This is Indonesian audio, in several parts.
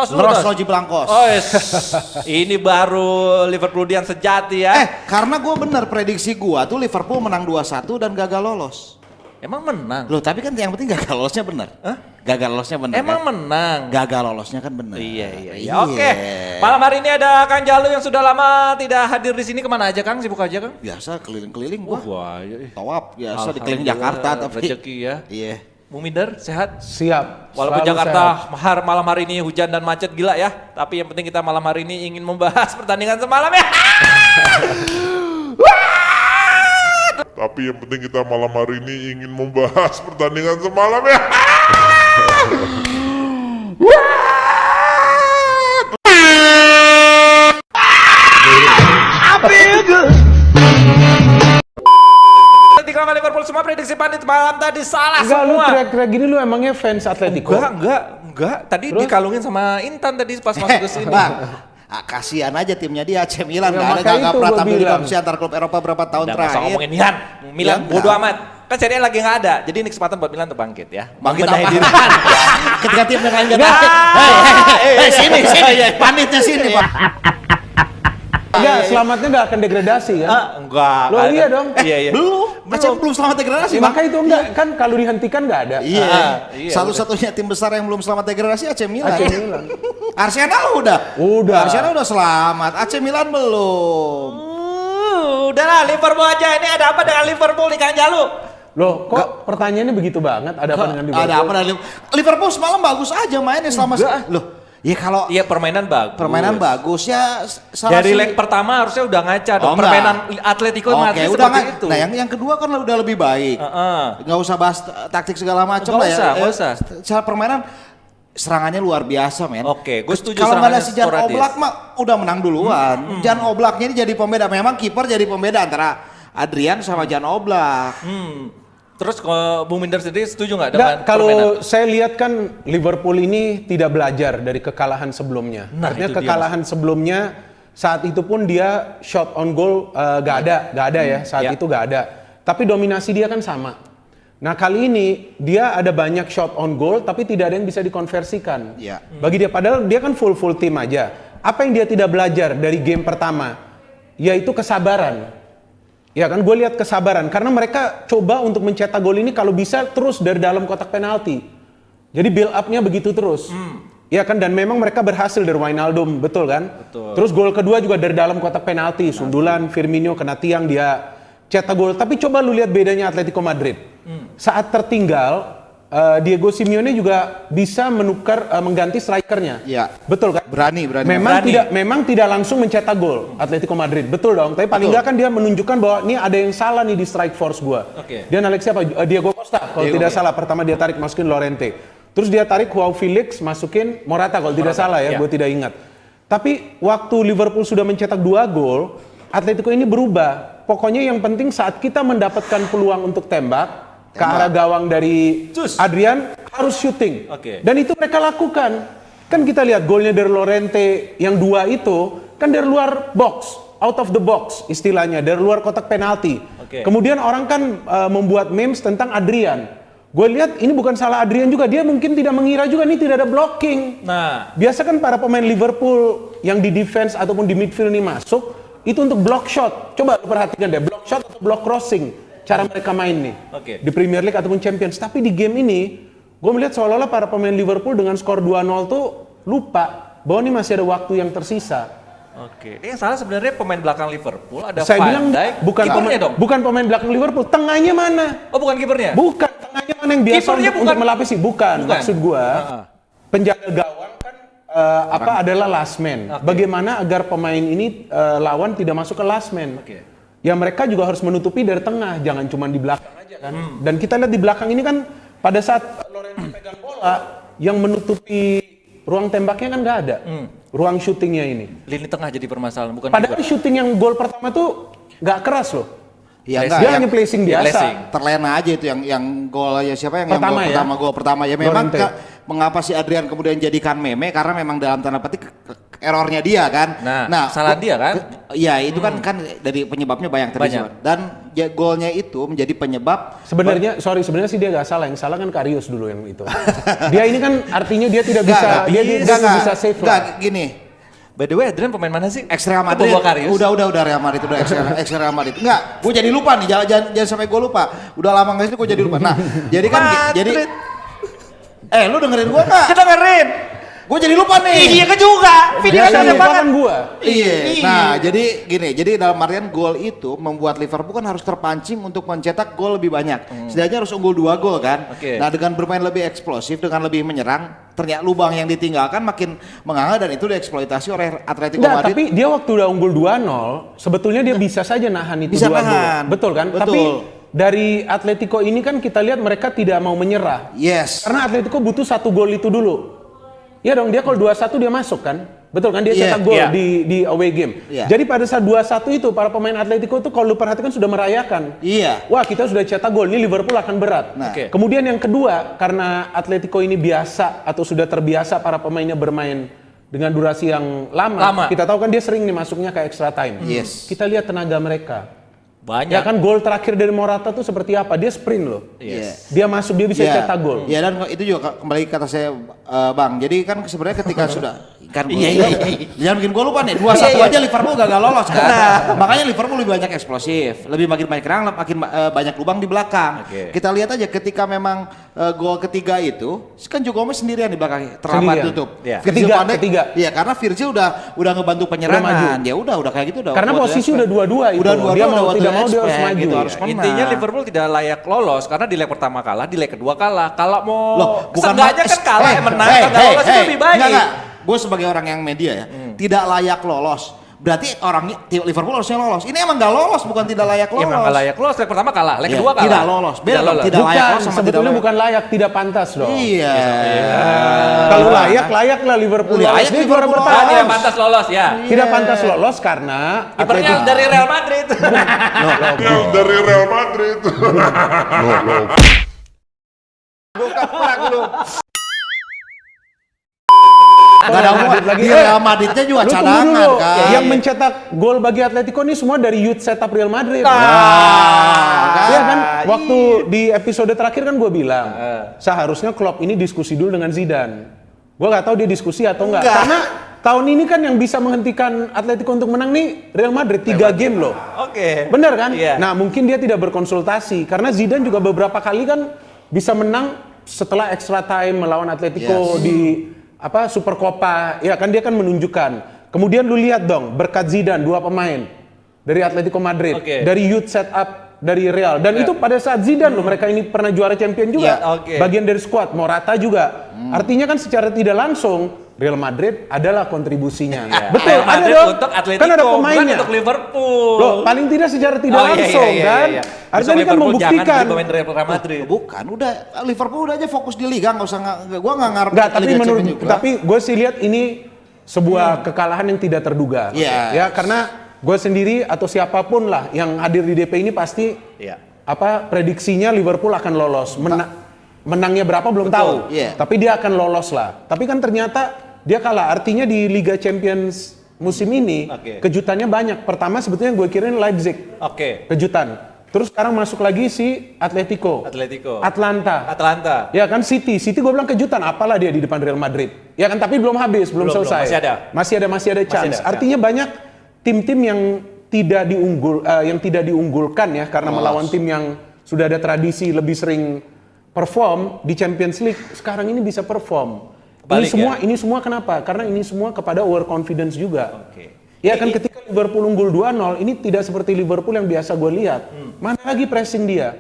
tos dulu. Ngeros Loji Blancos. Oh, ini baru Liverpoolian sejati ya. Karena gue bener prediksi gue tuh Liverpool menang 2-1 dan gagal lolos. Emang menang? Loh tapi kan yang penting gagal lolosnya bener. Hah? Gagal lolosnya bener. Emang kan? menang? Gagal lolosnya kan bener. Iya. Oke. Malam hari ini ada Kang Jalu yang sudah lama tidak hadir di sini. Kemana aja Kang? Sibuk aja Kang? Biasa keliling-keliling gua. Wah, Tawaf biasa di keliling Jakarta tapi. Rezeki ya. Iya. Muminder sehat? Siap. Walaupun Selalu Jakarta sehat. malam hari ini hujan dan macet gila ya. Tapi yang penting kita malam hari ini ingin membahas pertandingan semalam ya. Tapi yang penting kita malam hari ini ingin membahas pertandingan semalam ya. Atletico sama Liverpool semua prediksi pandit malam tadi salah Enggak, lu semua. teriak-teriak gini lu emangnya fans Atletico? Enggak. Tadi Terus? dikalungin sama Intan tadi pas masuk ke sini. Bang, kasihan aja timnya dia AC Milan Ya, nggak makanya pernah itu gua tampil di bilang. kompetisi antar klub Eropa berapa tahun Udah nggak usah terakhir. ngomongin Milan. Milan Ya, bodo enggak. amat. Kan serinya lagi nggak ada. Jadi ini kesempatan buat Milan untuk bangkit ya. Bangkit Membenahi apa? diri. Ketika tim yang lain nggak Enggak. tampil. Sini, panitnya sini Pak. Enggak, selamatnya enggak akan degradasi kan? Enggak. Lo iya dong. Iya. Belum selamat degradasi Ya, Bang. maka itu enggak kan kalau dihentikan enggak ada. Iya. Iya, Satu-satunya tim besar yang belum selamat degradasi AC Milan. AC Milan. Arsenal udah. Udah. Arsenal udah selamat. AC Milan belum. Udahlah Liverpool aja. Ini ada apa dengan Liverpool nih Kang Jalu? Loh, kok pertanyaannya begitu banget? Ada apa dengan Liverpool? Ada apa dengan Liverpool semalam bagus aja mainnya selama loh. Ya kalau Iya permainan bagus. permainan bagus ya salah Dari sih. leg pertama harusnya udah ngaca dong. Oh, enggak. Permainan Atletico Madrid udah seperti nggak. itu. Nah yang kedua kan udah lebih baik. Nggak usah bahas taktik segala macam Nggak lah usah, ya. nggak usah. Secara permainan serangannya luar biasa men. Oke, gue setuju Kalau nggak ada serangannya si Jan sporadis. Oblak mah udah menang duluan. Jan Oblaknya ini jadi pembeda. Memang kiper jadi pembeda antara Adrian sama Jan Oblak. Terus kalau Bung Minder sendiri setuju nggak dengan Enggak, kalau permainan? saya lihat kan Liverpool ini tidak belajar dari kekalahan sebelumnya. Nah, Artinya itu dia kekalahan sebelumnya saat itu pun dia shot on goal nggak ada ya saat Ya. itu nggak ada. Tapi dominasi dia kan sama. Nah kali ini dia ada banyak shot on goal tapi tidak ada yang bisa dikonversikan. Iya. Bagi dia padahal dia kan full team aja. Apa yang dia tidak belajar dari game pertama? Yaitu kesabaran. Ya kan gue lihat kesabaran karena mereka coba untuk mencetak gol ini kalau bisa terus dari dalam kotak penalti. Jadi build up-nya begitu terus. Ya kan dan memang mereka berhasil dari Wijnaldum, betul kan? Betul. Terus gol kedua juga dari dalam kotak penalti, sundulan Firmino kena tiang dia cetak gol. Tapi coba lu lihat bedanya Atletico Madrid. Saat tertinggal Diego Simeone juga bisa menukar mengganti strikernya. Iya. Betul kan? Berani. Memang tidak langsung mencetak gol Atletico Madrid. Betul dong. Tapi paling Betul. enggak kan dia menunjukkan bahwa ini ada yang salah nih di strike force gua. Oke. Dia narik siapa? Diego Costa kalau Diego, tidak iya. salah. Pertama dia tarik masukin Llorente. Terus dia tarik Joao Felix masukin Morata kalau tidak salah ya, iya. gue tidak ingat. Tapi waktu Liverpool sudah mencetak 2 gol, Atletico ini berubah. Pokoknya yang penting saat kita mendapatkan peluang untuk tembak ke arah gawang dari Cus. Adrian harus syuting. Oke. Dan itu mereka lakukan. Kan kita lihat golnya dari Llorente yang 2 itu kan dari luar box, out of the box istilahnya, dari luar kotak penalti. Oke. Kemudian orang kan membuat memes tentang Adrian. Gue lihat ini bukan salah Adrian juga, dia mungkin tidak mengira juga nih tidak ada blocking. Nah, Biasa kan para pemain Liverpool yang di defense ataupun di midfield ini masuk itu untuk block shot. Coba lu perhatikan deh, block shot atau block crossing cara mereka main nih. Oke. Di Premier League ataupun Champions. Tapi di game ini gue melihat seolah-olah para pemain Liverpool dengan skor 2-0 tuh lupa bahwa ini masih ada waktu yang tersisa. oke. Ini yang salah sebenarnya pemain belakang Liverpool ada Saya Van bilang Dijk. bukan Kipernya pemain, dong. bukan pemain belakang Liverpool, tengahnya mana? Oh bukan kipernya? Bukan, tengahnya mana yang biasa Kipernya untuk bukan- melapisi? Bukan. Maksud gua, penjaga gawang kan adalah last man. Oke. Bagaimana agar pemain ini lawan tidak masuk ke last man? Oke. Ya mereka juga harus menutupi dari tengah, jangan cuma di belakang aja kan. Dan kita lihat di belakang ini kan pada saat Llorente pegang bola, yang menutupi ruang tembaknya kan nggak ada. Ruang syutingnya ini. Lini tengah jadi permasalahan bukan Padahal kiper. syuting yang gol pertama tuh nggak keras loh. Ya Dia enggak, Dia yang hanya placing biasa. placing. terlena aja itu yang gol ya siapa yang Pertama gol pertama ya memang Llorente. mengapa si Adrian kemudian jadikan meme karena memang dalam tanda petik errornya dia kan. Nah, salah dia kan? Iya, itu kan dari penyebabnya banyak tadi. Banyak. Dan golnya itu menjadi penyebab Sebenarnya sih dia gak salah, yang salah kan Karius dulu yang itu. Dia ini kan artinya dia tidak bisa, dia nggak bisa save lah. Gini. By the way, Adrian pemain mana sih? Ex Real Madrid. Udah Real Madrid, udah ex Real Madrid. Enggak, gue jadi lupa nih, jangan sampai gue lupa. Udah lama nggak sih gue jadi lupa. Nah, jadi kan jadi lu dengerin gue nggak? Dengerin. Gue jadi lupa nih. Iya kan juga. Video Biasa ada lupa banget. kan gua. Iya. Nah, jadi gini, jadi dalam artian gol itu membuat Liverpool kan harus terpancing untuk mencetak gol lebih banyak. Setidaknya harus unggul 2 gol kan. Oke. Nah, dengan bermain lebih eksplosif, dengan lebih menyerang, ternyata lubang yang ditinggalkan makin menganga dan itu dieksploitasi oleh Atletico Enggak, Madrid. tapi dia waktu udah unggul 2-0, sebetulnya dia bisa saja nahan itu Bisa 2 gol. nahan. Betul kan? Betul. Tapi dari Atletico ini kan kita lihat mereka tidak mau menyerah. Yes. Karena Atletico butuh 1 gol itu dulu. Iya dong, dia kalau 2-1 dia masuk kan? Betul kan? Dia cetak gol di away game. Jadi pada saat 2-1 itu para pemain Atletico itu kalau lu perhatikan sudah merayakan. Iya. Wah, kita sudah cetak gol, ini Liverpool akan berat. Nah. Kemudian yang kedua, karena Atletico ini biasa atau sudah terbiasa para pemainnya bermain dengan durasi yang lama. Kita tahu kan dia sering nih masuknya ke extra time. Yes. Kita lihat tenaga mereka. Banyak. Ya kan gol terakhir dari Morata tuh seperti apa? Dia sprint loh. Yes. Dia masuk, dia bisa cetak gol. Iya, dan itu juga kembali kata saya Bang. Jadi kan sebenarnya ketika sudah kan jangan bikin gue lupa nih. 2-1 aja Liverpool gagal lolos kan. Makanya Liverpool lebih banyak eksplosif, lebih makin banyak kerang, makin banyak lubang di belakang. Kita lihat aja ketika memang gol ketiga itu kan Joe Gomez sendirian di belakang terlambat tutup. Ketiga. Iya, karena Virgil udah ngebantu penyerangan. Ya udah kayak gitu udah. Karena posisi udah 2-2 itu. Udah 2-2 dia mau tidak mau dia harus maju. Gitu, harus menang. Intinya Liverpool tidak layak lolos karena di leg pertama kalah, di leg kedua kalah. Kalau mau bukan seenggaknya kan kalah menang, kalau lolos itu lebih baik. Enggak. Gue sebagai orang yang media ya, tidak layak lolos. Berarti Liverpool harusnya lolos. Ini emang gak lolos, bukan tidak layak lolos. Emang gak layak lolos, leg pertama kalah, leg kedua kalah. Tidak lolos. Beda dong, tidak layak lolos sama sebetulnya tidak bukan layak, tidak pantas dong. Iya. Kalau layak lah Liverpool. Layak Dia Liverpool juara lolos. bertahan. Tidak pantas lolos ya. Tidak pantas lolos karena Kipernya dari Real Madrid. Yang dari Real Madrid. Gak ada lagi. Real Madridnya juga Lu tunggu cadangan dulu. kan. Yang mencetak gol bagi Atletico ini semua dari youth setup Real Madrid. Iya kan? Waktu di episode terakhir kan gue bilang, seharusnya Klopp ini diskusi dulu dengan Zidane. Gue gak tahu dia diskusi atau enggak. Karena tahun ini kan yang bisa menghentikan Atletico untuk menang nih Real Madrid 3 game loh. Oke. Benar kan? Iya. Nah mungkin dia tidak berkonsultasi karena Zidane juga beberapa kali kan bisa menang setelah extra time melawan Atletico di Super Copa. Ya kan dia kan menunjukkan. Kemudian lu lihat dong berkat Zidane 2 pemain dari Atletico Madrid, dari youth setup dari Real dan itu pada saat Zidane loh mereka ini pernah juara champion juga. Bagian dari squad Morata juga. Artinya kan secara tidak langsung Real Madrid adalah kontribusinya. Betul, Real ada Madrid dong. untuk Atletico, Kan ada pemainnya. bukan untuk Liverpool. Loh, paling tidak secara tidak langsung kan. Artinya ini kan membuktikan. Jangan pemain Real Madrid. Bukan, udah Liverpool udah aja fokus di liga, nggak usah gua nggak ngarep. Enggak, tapi gue sih lihat ini sebuah kekalahan yang tidak terduga. Ya, karena gue sendiri atau siapapun lah yang hadir di DP ini pasti prediksinya Liverpool akan lolos. Menangnya berapa belum tahu. Tapi dia akan lolos lah. Tapi kan ternyata dia kalah. Artinya di Liga Champions musim ini kejutannya banyak. Pertama sebetulnya gue kirain Leipzig. Kejutan. Terus sekarang masuk lagi si Atletico. Atlanta. Ya kan City gue bilang kejutan. Apalah dia di depan Real Madrid. Ya kan tapi belum habis, belum selesai. Masih ada chance. Artinya banyak tim-tim yang tidak diunggulkan ya karena melawan tim yang sudah ada tradisi lebih sering perform di Champions League. Sekarang ini bisa perform. Ini semua kenapa? Karena ini semua kepada overconfidence juga. Ya kan ketika Liverpool unggul 2-0, ini tidak seperti Liverpool yang biasa gue lihat. Mana lagi pressing dia?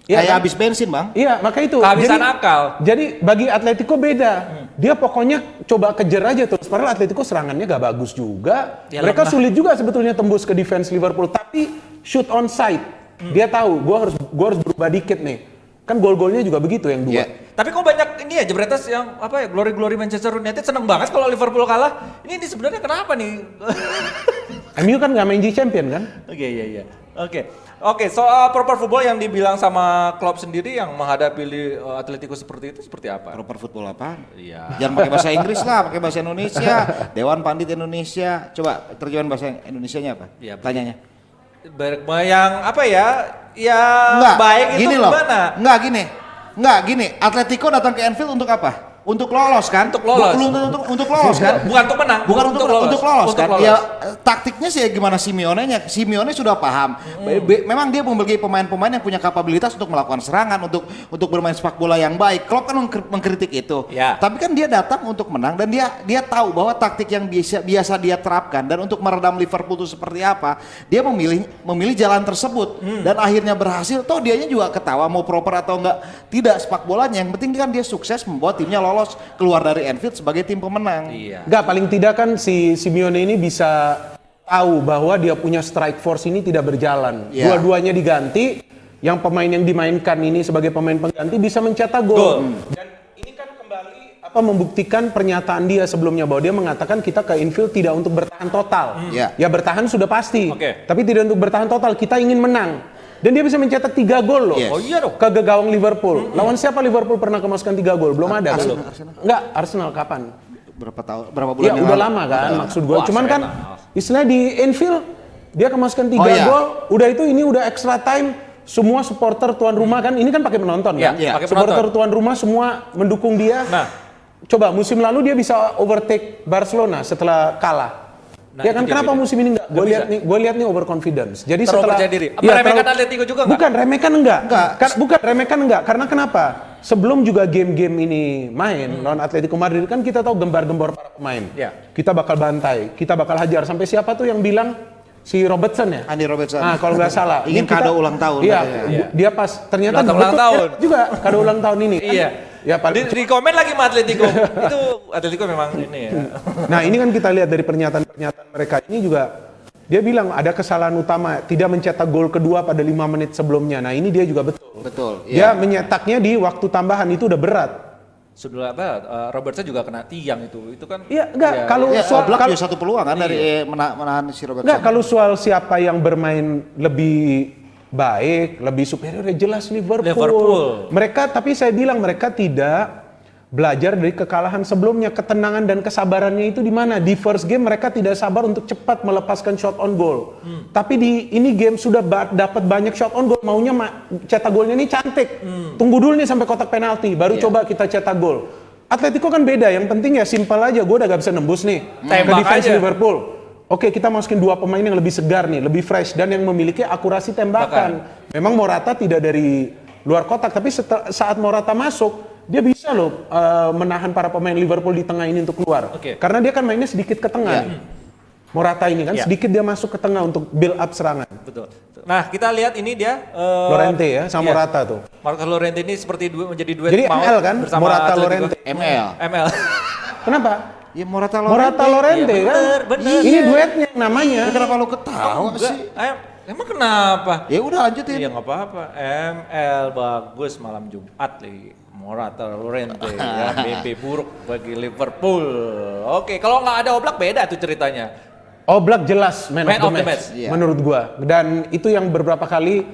Ya, kayak habis bensin, Bang. Iya, maka itu. Kehabisan akal. Jadi bagi Atletico beda. Dia pokoknya coba kejar aja terus. Padahal Atletico serangannya gak bagus juga. Mereka sulit juga sebetulnya tembus ke defense Liverpool. Tapi shoot on side. Dia tahu, gue harus berubah dikit nih. Kan gol-golnya juga begitu yang 2. Tapi kok banyak ini ya Jebretas yang glory Manchester United seneng banget kalau Liverpool kalah. Ini sebenarnya kenapa nih? MU kan nggak main G Champion kan? Oke, iya. Oke, soal proper football yang dibilang sama Klopp sendiri yang menghadapi Atletico seperti itu seperti apa? Proper football apa? Iya. Jangan pakai bahasa Inggris lah, pakai bahasa Indonesia. Dewan Pandit Indonesia. Coba terjemahan bahasa Indonesianya apa? Iya, Tanyanya. Yang apa ya? Yang Enggak, baik itu gini loh. gimana? Enggak gini. Atletico datang ke Anfield untuk apa? Untuk lolos kan? Untuk lolos. Untuk lolos kan? Bukan untuk menang. Bukan untuk lolos Untuk kan? lolos. Ya taktiknya sih gimana Simeone-nya? Simeone sudah paham. Memang dia memiliki pemain-pemain yang punya kapabilitas untuk melakukan serangan, untuk bermain sepak bola yang baik. Klopp kan mengkritik itu. Ya. Tapi kan dia datang untuk menang dan dia tahu bahwa taktik yang biasa dia terapkan dan untuk meredam Liverpool itu seperti apa, dia memilih jalan tersebut dan akhirnya berhasil. Toh dianya juga ketawa mau proper atau enggak tidak sepak bolanya. Yang penting kan dia sukses membawa timnya lolos keluar dari Anfield sebagai tim pemenang. Iya. Enggak, paling tidak kan si Simeone ini bisa tahu bahwa dia punya strike force ini tidak berjalan. Iya. Dua-duanya diganti, yang pemain yang dimainkan ini sebagai pemain pengganti bisa mencetak gol. Dan ini kan kembali membuktikan pernyataan dia sebelumnya bahwa dia mengatakan kita ke Anfield tidak untuk bertahan total. Iya. Ya bertahan sudah pasti, Oke. tapi tidak untuk bertahan total. Kita ingin menang. Dan dia bisa mencetak 3 gol loh. Yes. Oh iya dong. Ke gawang Liverpool. Lawan siapa Liverpool pernah kemasukan 3 gol? Belum ada kan? Enggak, Arsenal kapan? Berapa bulan Ya yang udah lalu? lama kan maksud gue. Wah, Cuman kan Arsenal. istilahnya di Anfield dia kemasukan 3 Oh, iya. gol. Udah itu ini udah extra time. Semua supporter tuan rumah kan ini kan pakai penonton Iya, kan. iya, pakai Supporter penonton. tuan rumah semua mendukung dia. Nah. Coba musim lalu dia bisa overtake Barcelona setelah kalah. Nah, ya kan itu dia kenapa beda. musim ini enggak? Gue lihat nih overconfidence. Jadi Terlalu setelah percaya diri. Iya, Meremehkan terlalu- Atletico juga nggak? Bukan remehkan enggak. Enggak. Bukan remehkan enggak. Karena kenapa? Sebelum juga game-game ini main lawan Atletico Madrid kan kita tahu gembar-gembor para pemain. Ya. Kita bakal bantai, kita bakal hajar sampai siapa tuh yang bilang si Robertson ya? Andy Robertson. Ah, kalau nggak salah. Ingin Ini kita- kado ulang tahun Iya, katanya. dia pas ternyata Datang ulang betul tahun. juga kado ulang tahun ini. Kan? Iya. Ya paling. Di komen lagi sama Atletico. Itu Atletico memang ini ya. Nah ini kan kita lihat dari pernyataan mereka ini juga dia bilang ada kesalahan utama tidak mencetak gol kedua pada 5 menit sebelumnya. Nah ini dia juga betul. Betul. Dia Iya. menyetaknya di waktu tambahan itu udah berat. Sudah apa? Robertson juga kena tiang itu. Itu kan. Iya enggak ya, kalau Ya, soal Oblak kalau juga satu peluang kan dari menahan si Robertson. enggak kalau soal siapa yang bermain lebih baik, lebih superior ya jelas Liverpool. Mereka tapi saya bilang mereka tidak belajar dari kekalahan sebelumnya. Ketenangan dan kesabarannya itu di mana? Di first game mereka tidak sabar untuk cepat melepaskan shot on goal. Tapi di ini game sudah dapat banyak shot on goal, maunya cetak golnya ini cantik. Tunggu dulu nih sampai kotak penalti, baru coba kita cetak gol. Atletico kan beda, yang penting ya simpel aja. Gue udah gak bisa nembus nih ke Tembak defense aja. Liverpool. Oke, kita masukin 2 pemain yang lebih segar nih, lebih fresh dan yang memiliki akurasi tembakan. Memang Morata tidak dari luar kotak, tapi saat Morata masuk dia bisa loh menahan para pemain Liverpool di tengah ini untuk keluar. Oke. Karena dia kan mainnya sedikit ke tengah nih. Morata ini kan Iya. sedikit dia masuk ke tengah untuk build up serangan. Betul. Nah kita lihat ini dia. Lorente ya sama iya. Morata tuh. Marcos Llorente ini seperti menjadi duet Jadi maut ML kan, bersama Morata Atletico. Llorente. ML. ML. Kenapa? Ya Morata Morata Llorente Iya, kan. bener. Ini duetnya namanya. Kenapa lu ketawa Enggak. sih? Emang kenapa? Ya udah lanjutin. Iya nggak apa-apa. ML bagus malam Jumat lagi. Morata Llorente ya BP buruk bagi Liverpool. Oke, kalau nggak ada Oblak beda tuh ceritanya. Oblak jelas man of the match, Iya. menurut gua. Dan itu yang beberapa kali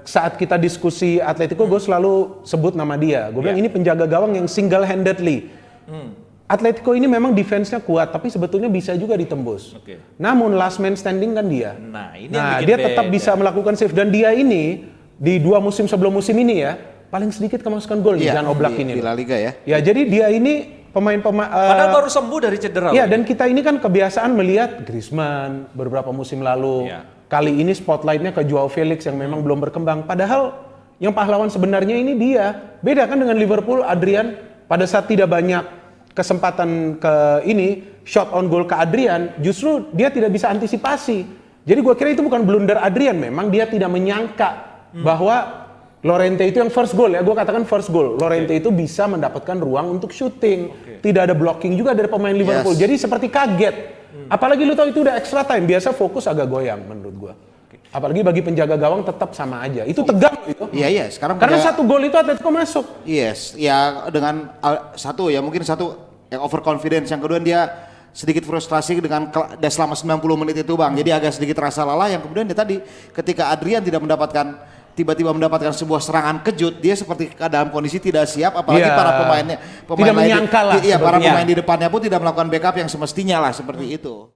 saat kita diskusi Atletico gue selalu sebut nama dia. Gue bilang ini penjaga gawang yang single handedly. Atletico ini memang defense-nya kuat, tapi sebetulnya bisa juga ditembus. Oke. Namun last man standing kan dia. Nah, ini yang bikin dia tetap beda. bisa melakukan save dan dia ini di 2 musim sebelum musim ini ya paling sedikit kemasukan gol nih Jan Oblak ini. Di La Liga ya. Ya jadi dia ini pemain-pemain. Padahal baru sembuh dari cedera. Iya loh. dan kita ini kan kebiasaan melihat Griezmann beberapa musim lalu. Iya. Kali ini spotlightnya ke Joao Felix yang memang belum berkembang. Padahal yang pahlawan sebenarnya ini dia. Beda kan dengan Liverpool, Adrian pada saat tidak banyak kesempatan ke ini shot on goal ke Adrian, justru dia tidak bisa antisipasi. Jadi gue kira itu bukan blunder Adrian, memang dia tidak menyangka bahwa Llorente itu yang first goal ya, gue katakan first goal. Llorente itu bisa mendapatkan ruang untuk shooting. Tidak ada blocking juga dari pemain Liverpool. Yes. Jadi seperti kaget. Apalagi lu tahu itu udah extra time, biasa fokus agak goyang menurut gua. Apalagi bagi penjaga gawang tetap sama aja. Itu tegang itu. Iya, sekarang Karena punya- 1 gol itu Atletico masuk. Yes, ya dengan satu ya mungkin satu yang overconfidence, yang kedua dia sedikit frustrasi dengan selama 90 menit itu Bang. Jadi agak sedikit rasa lelah yang kemudian dia tadi ketika Adrian tiba-tiba mendapatkan sebuah serangan kejut, dia seperti dalam kondisi tidak siap, apalagi para pemain tidak menyangka lah para pemain di depannya pun tidak melakukan backup yang semestinya lah seperti itu.